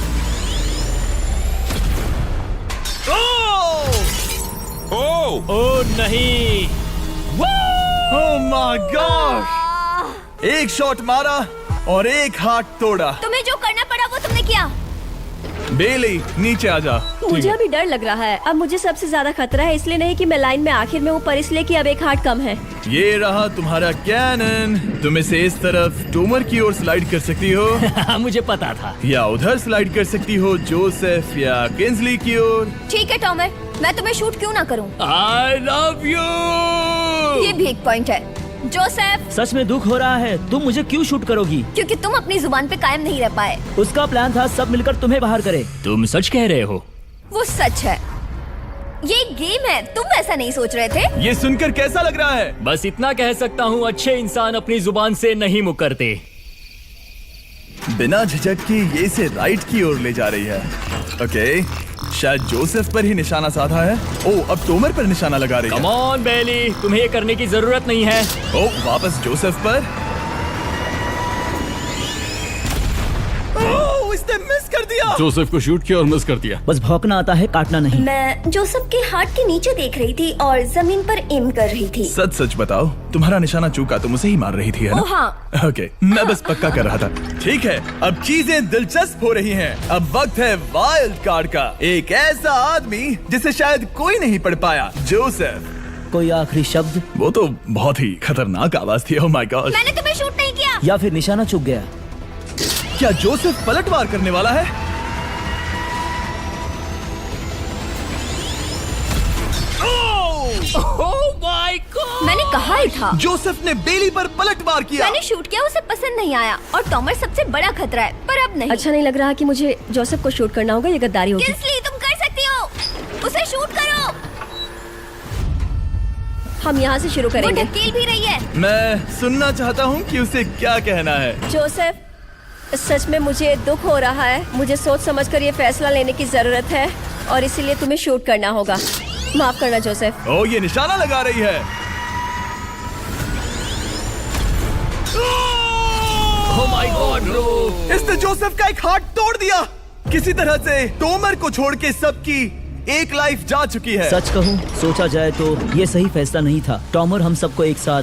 [SPEAKER 3] ओह नहीं।
[SPEAKER 1] ओह माय गॉड! एक शॉट मारा और एक हाथ तोड़ा।
[SPEAKER 5] तुम्हें जो करना पड़ा वो तुमने किया।
[SPEAKER 1] बेली, नीचे आ जा।
[SPEAKER 2] मुझे अभी डर लग रहा है। अब मुझे सबसे ज्यादा खतरा है, इसलिए नहीं कि मैं लाइन में आखिर में हूँ, पर इसलिए कि अब एक हार्ट कम है।
[SPEAKER 1] ये रहा तुम्हारा कैनन। तुम इसे इस तरफ टोमर की ओर स्लाइड कर सकती हो
[SPEAKER 3] मुझे पता था।
[SPEAKER 1] या उधर स्लाइड कर सकती हो जोसेफ या किंजली की ओर।
[SPEAKER 5] ठीक है टॉमर, मैं तुम्हें शूट क्यों ना करूं?
[SPEAKER 3] I love you.
[SPEAKER 5] ये भी एक पॉइंट है। जोसेफ,
[SPEAKER 7] सच में दुख हो रहा है। तुम मुझे क्यों शूट करोगी?
[SPEAKER 5] क्योंकि तुम अपनी जुबान पे कायम नहीं रह पाए।
[SPEAKER 7] उसका प्लान था सब मिलकर तुम्हें बाहर करे।
[SPEAKER 3] तुम सच कह रहे हो?
[SPEAKER 5] वो सच है। ये एक गेम है, तुम ऐसा नहीं सोच रहे थे?
[SPEAKER 1] ये सुनकर कैसा लग रहा है?
[SPEAKER 3] बस इतना कह सकता हूँ, अच्छे इंसान अपनी जुबान से नहीं मुकरते।
[SPEAKER 1] बिना झिझक के ये इसे राइट की ओर ले जा रही है। ओके, शायद जोसेफ पर ही निशाना साधा है। ओह, अब टोमर पर निशाना लगा रही है।
[SPEAKER 3] कम ऑन बेली, तुम्हें ये करने की जरूरत नहीं है।
[SPEAKER 1] ओह, वापस जोसेफ पर। ओह, इसने मिस कर दिया।
[SPEAKER 9] जोसेफ को शूट किया और मिस कर दिया।
[SPEAKER 7] बस भौंकना आता है, काटना नहीं।
[SPEAKER 5] मैं जोसेफ के हार्ट के नीचे देख रही थी और जमीन पर एम कर रही थी।
[SPEAKER 1] सच सच बताओ, तुम्हारा निशाना चूका, तुम उसे ही मार रही थी, है ना?
[SPEAKER 5] ओह हाँ।
[SPEAKER 1] ओके, मैं बस पक्का कर रहा था। ठीक है, अब चीजें दिलचस्प हो रही हैं। अब वक्त है वाइल्ड कार्ड का। एक ऐसा आदमी जिसे शायद कोई नहीं पढ़ पाया, जोसेफ।
[SPEAKER 7] कोई आखिरी शब्द?
[SPEAKER 1] वो तो बहुत ही खतरनाक आवाज थी। ओह माय गॉड!
[SPEAKER 5] मैंने तुम्हें शूट नहीं किया।
[SPEAKER 7] या फिर निशाना चूक गया?
[SPEAKER 1] क्या जोसेफ पलटवार करने वाला है?
[SPEAKER 5] मैंने कहा ही था।
[SPEAKER 1] जोसेफ ने बेली पर पलटवार किया।
[SPEAKER 5] मैंने शूट किया, उसे पसंद नहीं आया और टॉमर सबसे बड़ा खतरा है, पर अब नहीं।
[SPEAKER 2] अच्छा नहीं लग रहा कि मुझे जोसेफ को शूट करना होगा, ये गद्दारी होगी।
[SPEAKER 5] किंस्ली, तुम कर सकती हो। उसे शूट करो।
[SPEAKER 2] हम यहाँ से शुरू
[SPEAKER 5] वो
[SPEAKER 2] करेंगे।
[SPEAKER 5] ढकेल भी रही है।
[SPEAKER 1] मैं सुनना चाहता हूँ कि उसे क्या कहना है।
[SPEAKER 2] जोसेफ, सच में मुझे दुख हो रहा है। मुझे सोच समझकर ये फैसला लेने की जरूरत है और इसीलिए तुम्हें शूट करना होगा। माफ करना जोसेफ।
[SPEAKER 1] ओह, ये निशाना लगा रही है।
[SPEAKER 3] ओह माय गॉड ब्रो।
[SPEAKER 1] इसने जोसेफ का एक हाथ तोड़ दिया। किसी तरह से टोमर को छोड़ के सबकी एक लाइफ जा चुकी है।
[SPEAKER 7] सच कहूँ, सोचा जाए तो ये सही फैसला नहीं था। टॉमर हम सबको एक साथ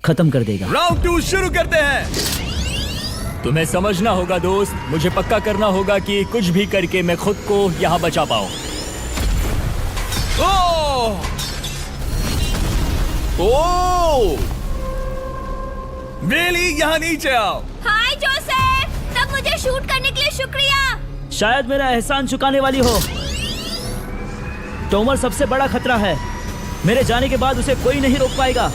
[SPEAKER 7] खत्म कर देगा।
[SPEAKER 1] राउंड 2 शुरू करते हैं।
[SPEAKER 3] तुम्हें समझना होगा दोस्त, मुझे पक्का करना होगा कि कुछ भी करके मैं खुद को यहाँ बचा पाऊँ।
[SPEAKER 1] ओह! ओह! बेली, यहाँ नीचे आओ।
[SPEAKER 5] हाय जोसेफ, तब मुझे शूट करने के लिए शुक्रिया।
[SPEAKER 7] शायद मेरा एहसान चुकाने वाली हो। टोमर सबसे बड़ा खतरा है। मेरे जाने के बाद उसे कोई नहीं रोक पाएगा।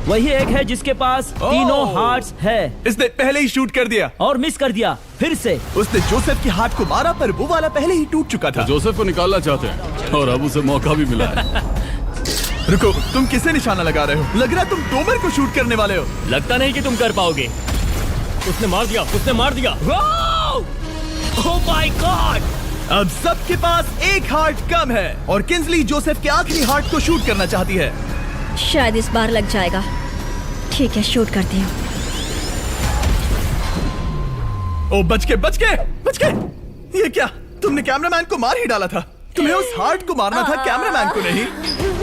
[SPEAKER 7] वही एक है जिसके पास तीनों हार्ट्स है।
[SPEAKER 1] इसने पहले ही शूट कर दिया
[SPEAKER 7] और मिस कर दिया फिर से।
[SPEAKER 1] उसने जोसेफ के हाथ को मारा, पर वो वाला पहले ही टूट चुका था।
[SPEAKER 9] जोसेफ को निकालना चाहते हैं और अब उसे मौका भी मिला है।
[SPEAKER 1] रुको, तुम किसे निशाना लगा रहे हो? लग रहा है तुम टोमर को शूट करने वाले हो।
[SPEAKER 3] लगता नहीं कि तुम कर पाओगे। उसने मार दिया, उसने मार दिया। Oh my God!
[SPEAKER 1] अब सबके पास एक हार्ट कम है और किंजली जोसेफ के आखिरी हार्ट को शूट करना चाहती है।
[SPEAKER 2] शायद इस बार लग जाएगा। ठीक है, शूट करती हूँ।
[SPEAKER 1] ओ, बच के, बच के, बच के! ये क्या? तुमने कैमरामैन को मार ही डाला था। तुम्हें उस हार्ट को मारना था, कैमरामैन को नहीं।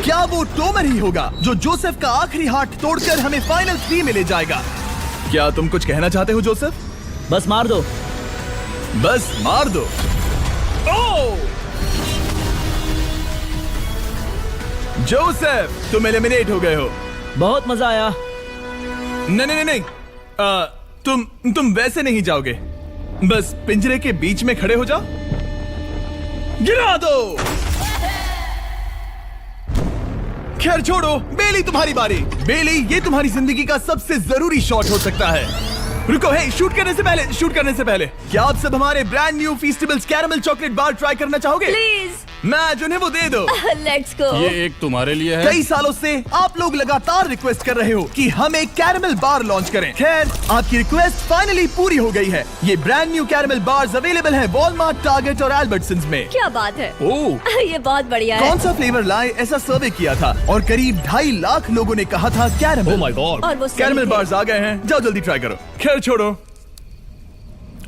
[SPEAKER 1] क्या वो टोमर ही होगा जो जोसेफ का आखिरी हार्ट तोड़कर हमें फाइनल 3 में ले जाएगा? क्या तुम कुछ कहना चाहते हो जोसेफ?
[SPEAKER 7] बस मार दो।
[SPEAKER 1] बस मार दो। ओह! जोसेफ, तुम एलिमिनेट हो गए हो।
[SPEAKER 7] बहुत मजा आया।
[SPEAKER 1] नहीं नहीं नहीं, तुम वैसे नहीं जाओगे। बस पिंजरे के बीच में खड़े हो जाओ। गिरा दो। खैर छोड़ो, बेली तुम्हारी बारी। बेली, ये तुम्हारी जिंदगी का सबसे जरूरी शॉट हो सकता है। रुको, हे, शूट करने से पहले क्या आप सब हमारे brand new Feastables caramel chocolate bar try करना चाहोगे?
[SPEAKER 2] प्लीज
[SPEAKER 1] मैच उन्हें वो दे दो।
[SPEAKER 2] Let's go.
[SPEAKER 9] ये एक तुम्हारे लिए है।
[SPEAKER 1] कई सालों से आप लोग लगातार रिक्वेस्ट कर रहे हो कि हम एक कैरमल बार लॉन्च करें। खैर, आपकी रिक्वेस्ट फाइनली पूरी हो गई है। ये brand new caramel bars available हैं वॉलमार्ट, टारगेट और एल्बर्टसन्स में।
[SPEAKER 2] क्या बात है।
[SPEAKER 1] ओह,
[SPEAKER 2] ये बहुत बढ़िया है।
[SPEAKER 1] कौन सा फ्लेवर लाए, ऐसा सर्वे किया था और करीब 2.5 लाख लोगों ने कहा था कैरमल।
[SPEAKER 3] Oh my God.
[SPEAKER 2] और वो सही
[SPEAKER 1] कैरमल
[SPEAKER 2] थे।
[SPEAKER 1] बार्स आ गए हैं, जाओ जल्दी ट्राई करो। खैर छोड़ो,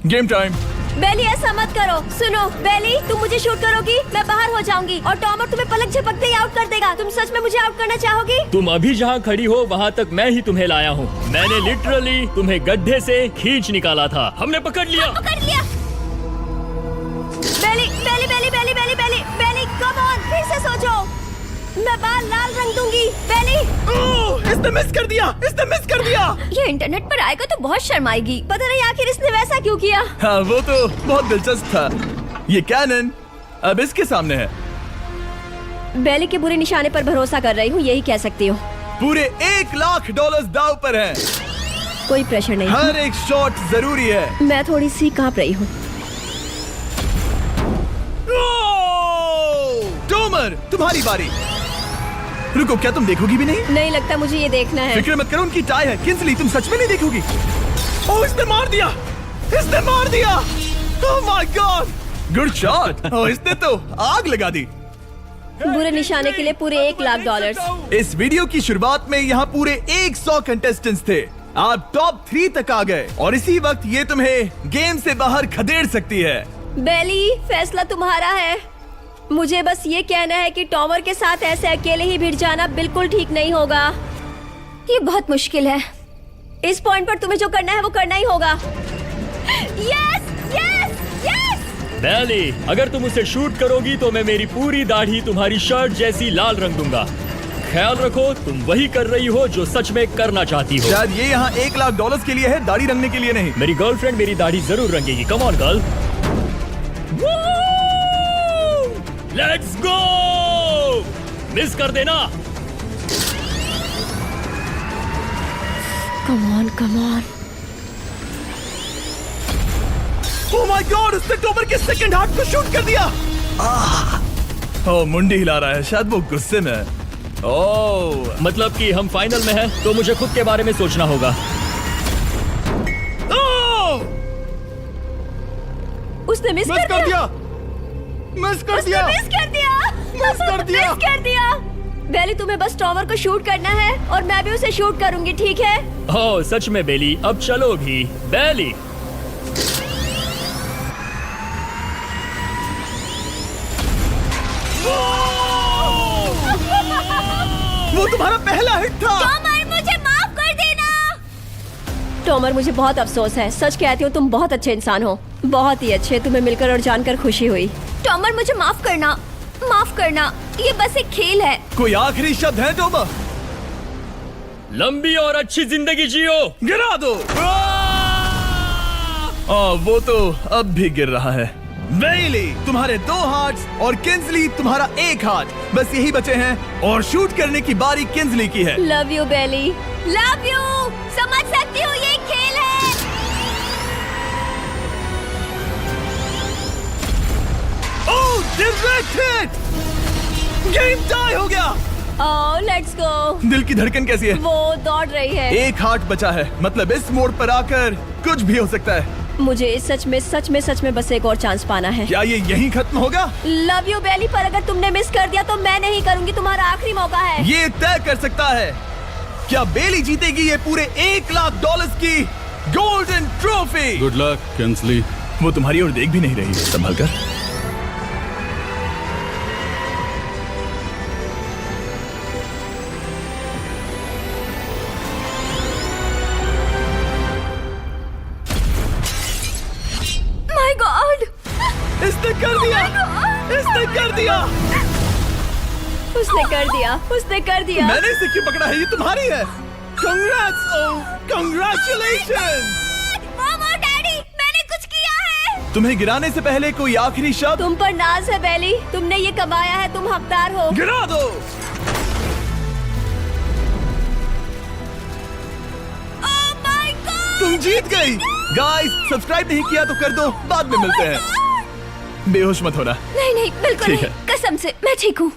[SPEAKER 1] गेम टाइम।
[SPEAKER 2] बेली, ऐसा मत करो। सुनो बेली, तुम मुझे शूट करोगी, मैं बाहर हो जाऊंगी और टॉमर तुम्हें पलक झपकते ही आउट कर देगा। तुम सच में मुझे आउट करना चाहोगी?
[SPEAKER 3] तुम अभी जहाँ खड़ी हो वहाँ तक मैं ही तुम्हें लाया हूँ। मैंने लिटरली तुम्हें गड्ढे से खींच निकाला था। हमने पकड़ लिया।
[SPEAKER 2] पकड़ लिया। बेली बेली बेली बेली बेली बेली बेली, कम ऑन, फिर से सोचो। मैं बाल लाल रंग दूंगी। बेली,
[SPEAKER 1] ओह, इसने मिस कर दिया।
[SPEAKER 5] ये इंटरनेट पर आएगा तो बहुत शर्माएगी।
[SPEAKER 2] पता नहीं आखिर इसने वैसा क्यों किया।
[SPEAKER 1] हाँ, वो तो बहुत दिलचस्प था। ये कैनन अब इसके सामने है।
[SPEAKER 2] बेली के बुरे निशाने पर भरोसा कर रही हूँ, यही कह सकती हूँ।
[SPEAKER 1] पूरे $1 लाख दाव पर है।
[SPEAKER 2] कोई प्रेशर नहीं।
[SPEAKER 1] हर एक शॉट जरूरी है।
[SPEAKER 2] मैं थोड़ी सी कांप रही हूँ।
[SPEAKER 1] टोमर, तुम्हारी बारी। रुको, क्या तुम देखोगी भी नहीं?
[SPEAKER 2] नहीं लगता मुझे ये देखना है।
[SPEAKER 1] फिक्र मत करो, उनकी टाई है। किंसली, तुम सच में नहीं देखोगी? ओह, इसने मार दिया। Oh my God, good shot. Oh, इसने तो आग लगा दी।
[SPEAKER 2] बुरे निशाने के लिए पूरे $1 लाख।
[SPEAKER 1] इस वीडियो की शुरुआत में यहाँ पूरे 100 कंटेस्टेंट्स थे। आप टॉप 3 तक आ गए और इसी वक्त ये तुम्हें गेम से बाहर खदेड़ सकती है।
[SPEAKER 2] बेली, फैसला तुम्हारा है। मुझे बस ये कहना है कि टॉमर के साथ ऐसे अकेले ही भिड़ जाना बिल्कुल ठीक नहीं होगा।
[SPEAKER 5] ये बहुत मुश्किल है।
[SPEAKER 2] इस पॉइंट पर तुम्हें जो करना है वो करना ही होगा। Yes yes yes.
[SPEAKER 3] बेली, अगर तुम उसे शूट करोगी तो मैं मेरी पूरी दाढ़ी तुम्हारी शर्ट जैसी लाल रंग दूंगा। ख्याल रखो, तुम वही कर रही हो जो सच में करना चाहती हो।
[SPEAKER 1] शायद ये यहाँ $1 लाख के लिए है, दाढ़ी रंगने के लिए नहीं।
[SPEAKER 3] मेरी गर्लफ्रेंड मेरी दाढ़ी जरूर रंगेगी। Come on girl, let's go. Miss कर देना।
[SPEAKER 2] Come on come on.
[SPEAKER 1] Oh my God, उसने टोमर के सेकंड हार्ट को शूट कर दिया। ओह, मुंडी हिला रहा है, शायद वो गुस्से में है। ओह,
[SPEAKER 3] मतलब कि हम फाइनल में हैं, तो मुझे खुद के बारे में सोचना होगा।
[SPEAKER 2] उसने मिस कर दिया।
[SPEAKER 1] मिस कर दिया।
[SPEAKER 2] बेली, तुम्हें बस टॉमर को शूट करना है और मैं भी उसे शूट करूंगी, ठीक है?
[SPEAKER 3] ओह सच में बेली, अब चलो भी। बेली,
[SPEAKER 1] वो तुम्हारा पहला हिट था।
[SPEAKER 2] टॉमर, मुझे माफ कर देना। टॉमर, मुझे बहुत अफसोस है। सच कहती हूँ, तुम बहुत अच्छे इंसान हो, बहुत ही अच्छे। तुम्हें मिलकर और जानकर खुशी हुई।
[SPEAKER 5] टॉमर, मुझे माफ करना। ये बस एक खेल है।
[SPEAKER 1] कोई आखिरी शब्द है टोमर?
[SPEAKER 3] लंबी और अच्छी जिंदगी जियो।
[SPEAKER 1] गिरा दो। वो तो अब भी गिर रहा है। बेली, तुम्हारे 2 हार्ट्स और किंसली तुम्हारा 1 हार्ट। बस यही बचे हैं और शूट करने की बारी किंसली की है।
[SPEAKER 2] Love you Bailey.
[SPEAKER 5] Love you. समझ सकती हूँ, ये एक खेल है।
[SPEAKER 1] Oh, direct hit. Game tie हो गया।
[SPEAKER 2] Oh, let's go.
[SPEAKER 1] दिल की धड़कन कैसी है?
[SPEAKER 2] वो दौड़ रही है।
[SPEAKER 1] 1 हार्ट बचा है, मतलब इस मोड़ पर आकर कुछ भी हो सकता है।
[SPEAKER 2] मुझे सच में बस एक और चांस पाना है।
[SPEAKER 1] क्या ये यहीं खत्म होगा?
[SPEAKER 2] लव यू बेली, पर अगर तुमने मिस कर दिया तो मैं नहीं करूंगी। तुम्हारा आखिरी मौका है।
[SPEAKER 1] ये तय कर सकता है क्या बेली जीतेगी ये पूरे $1 लाख की golden trophy.
[SPEAKER 9] Good luck Kingsley.
[SPEAKER 1] वो तुम्हारी ओर देख भी नहीं रही है, संभल कर। दिया।
[SPEAKER 2] उसने कर दिया।
[SPEAKER 1] मैंने इसे क्यों पकड़ा है? ये तुम्हारी है। Congrats! Oh, congratulations!
[SPEAKER 5] मॉम और डैडी, मैंने कुछ किया है।
[SPEAKER 1] तुम्हें गिराने से पहले कोई आखिरी शब्द?
[SPEAKER 2] तुम पर नाज है बेली, तुमने ये कमाया है, तुम हकदार हो।
[SPEAKER 1] गिरा दो।
[SPEAKER 5] Oh my God!
[SPEAKER 1] तुम जीत गई। गाइस, सब्सक्राइब नहीं किया तो कर दो, बाद में मिलते हैं। बेहोश मत होना।
[SPEAKER 5] नहीं, बिल्कुल
[SPEAKER 1] ठीक
[SPEAKER 5] नहीं, कसम से मैं ठीक हूँ।